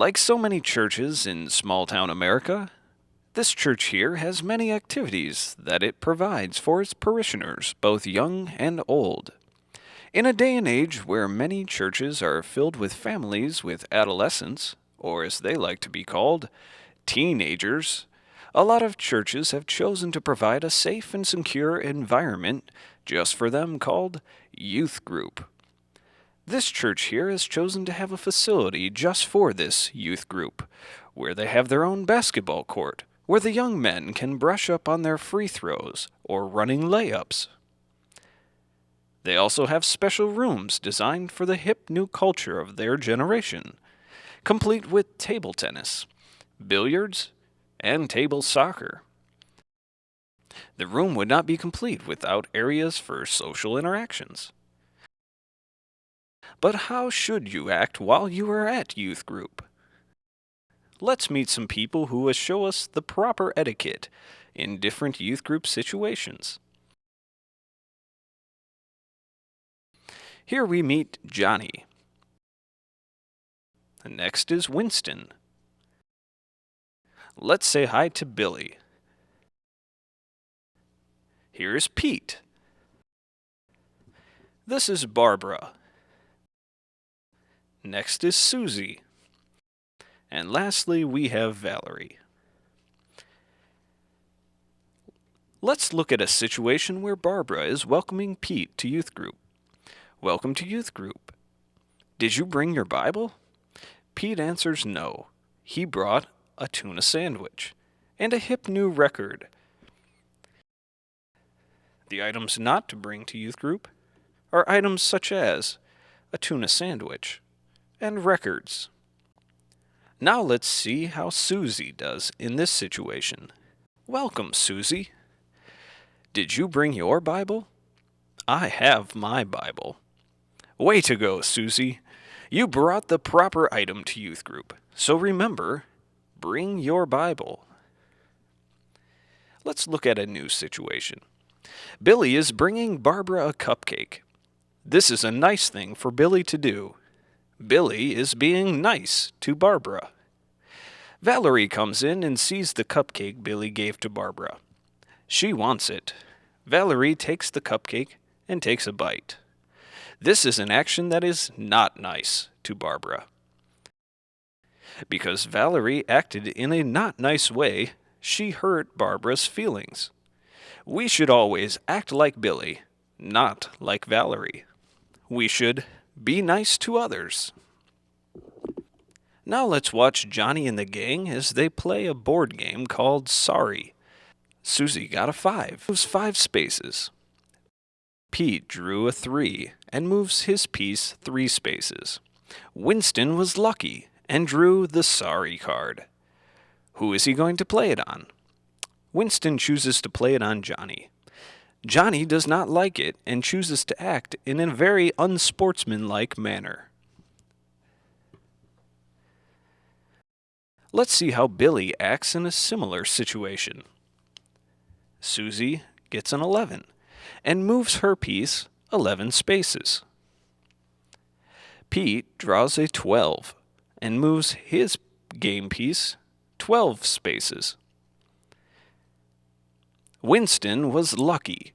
Like so many churches in small-town America, this church here has many activities that it provides for its parishioners, both young and old. In a day and age where many churches are filled with families with adolescents, or as they like to be called, teenagers, a lot of churches have chosen to provide a safe and secure environment just for them called youth group. This church here has chosen to have a facility just for this youth group, where they have their own basketball court, where the young men can brush up on their free throws or running layups. They also have special rooms designed for the hip new culture of their generation, complete with table tennis, billiards, and table soccer. The room would not be complete without areas for social interactions. But how should you act while you are at youth group? Let's meet some people who will show us the proper etiquette in different youth group situations. Here we meet Johnny. Next is Winston. Let's say hi to Billy. Here is Pete. This is Barbara. Next is Susie. And lastly, we have Valerie. Let's look at a situation where Barbara is welcoming Pete to youth group. Welcome to youth group. Did you bring your Bible? Pete answers no. He brought a tuna sandwich and a hip new record. The items not to bring to youth group are items such as a tuna sandwich and records. Now let's see how Susie does in this situation. Welcome, Susie. Did you bring your Bible? I have my Bible. Way to go, Susie. You brought the proper item to youth group. So remember, bring your Bible. Let's look at a new situation. Billy is bringing Barbara a cupcake. This is a nice thing for Billy to do. Billy is being nice to Barbara. Valerie comes in and sees the cupcake Billy gave to Barbara. She wants it. Valerie takes the cupcake and takes a bite. This is an action that is not nice to Barbara. Because Valerie acted in a not nice way, she hurt Barbara's feelings. We should always act like Billy, not like Valerie. We should be nice to others. Now let's watch Johnny and the gang as they play a board game called Sorry. Susie got a 5, moves 5 spaces. Pete drew a 3 and moves his piece 3 spaces. Winston was lucky and drew the Sorry card. Who is he going to play it on? Winston chooses to play it on Johnny. Johnny does not like it and chooses to act in a very unsportsmanlike manner. Let's see how Billy acts in a similar situation. Susie gets an 11 and moves her piece 11 spaces. Pete draws a 12 and moves his game piece 12 spaces. Winston was lucky.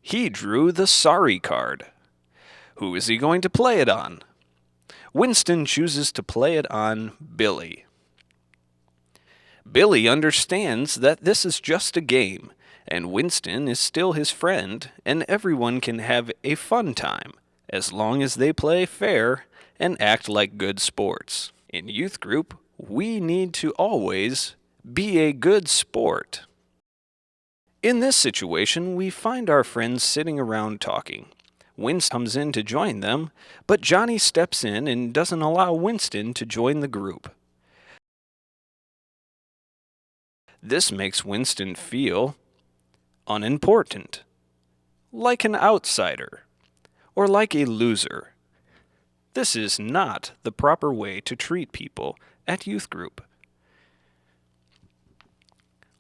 He drew the Sorry card. Who is he going to play it on? Winston chooses to play it on Billy. Billy understands that this is just a game, and Winston is still his friend, and everyone can have a fun time, as long as they play fair and act like good sports. In youth group, we need to always be a good sport. In this situation, we find our friends sitting around talking. Winston comes in to join them, but Johnny steps in and doesn't allow Winston to join the group. This makes Winston feel unimportant, like an outsider, or like a loser. This is not the proper way to treat people at youth group.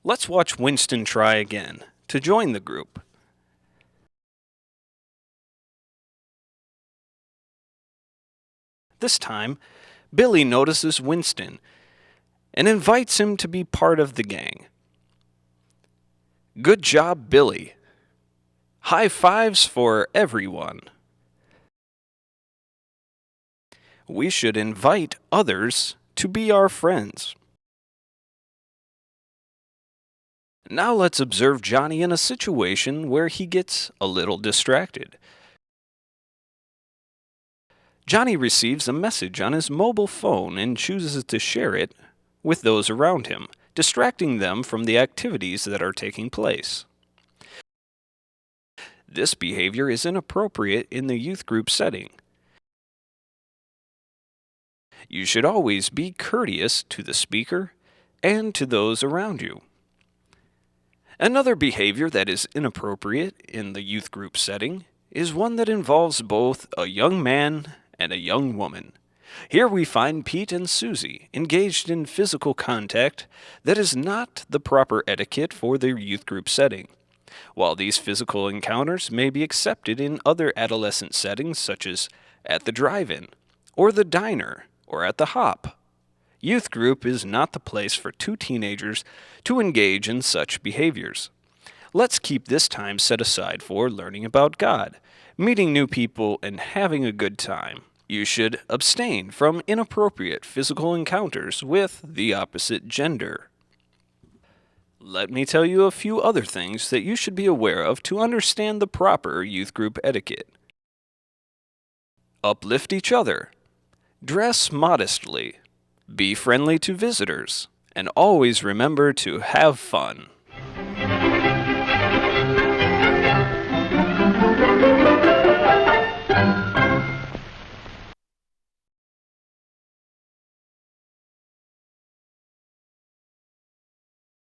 Let's watch Winston try again to join the group. This time, Billy notices Winston and invites him to be part of the gang. Good job, Billy. High fives for everyone. We should invite others to be our friends. Now let's observe Johnny in a situation where he gets a little distracted. Johnny receives a message on his mobile phone and chooses to share it with those around him, distracting them from the activities that are taking place. This behavior is inappropriate in the youth group setting. You should always be courteous to the speaker and to those around you. Another behavior that is inappropriate in the youth group setting is one that involves both a young man and a young woman. Here we find Pete and Susie engaged in physical contact that is not the proper etiquette for their youth group setting. While these physical encounters may be accepted in other adolescent settings such as at the drive-in, or the diner, or at the hop, youth group is not the place for two teenagers to engage in such behaviors. Let's keep this time set aside for learning about God, meeting new people, and having a good time. You should abstain from inappropriate physical encounters with the opposite gender. Let me tell you a few other things that you should be aware of to understand the proper youth group etiquette. Uplift each other. Dress modestly. Be friendly to visitors. And always remember to have fun.